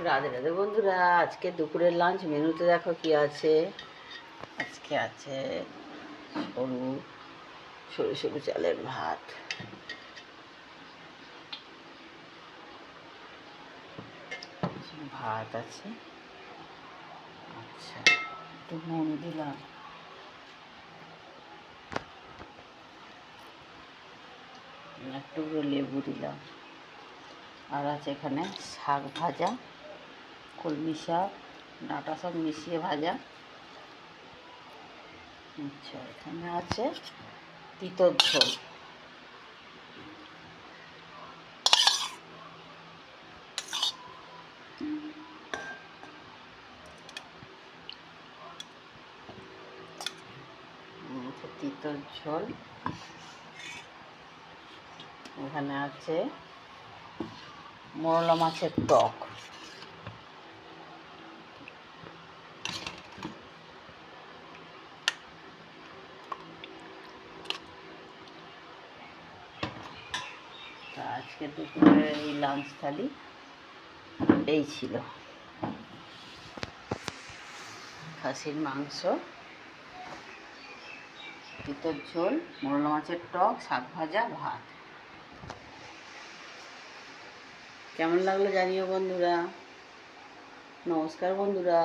রাধে রাধে বন্ধুরা, আজকে দুপুরের লাঞ্চ মেনুতে দেখো কি আছে। আজকে আছে সরু সরু সরু চালের ভাত, ভাত আছে। আচ্ছা, একটু নুন দিলাম, একটু লেবু দিলাম, আর আছে এখানে শাক ভাজা, কলমি শাক, ডাঁটা শাক মিশিয়ে ভাজা। আচ্ছা, এখানে আছে তিতর ঝোল। তিতর ঝোল। এখানে আছে মোরলা মাছের টক। তা আজকে দুপুরে এই লাঞ্চ থালি এই ছিল: খাসির মাংস, তিতর ঝোল, মোরলা মাছের টক, শাক ভাজা, ভাত। কেমন লাগলো জানিও বন্ধুরা। নমস্কার বন্ধুরা।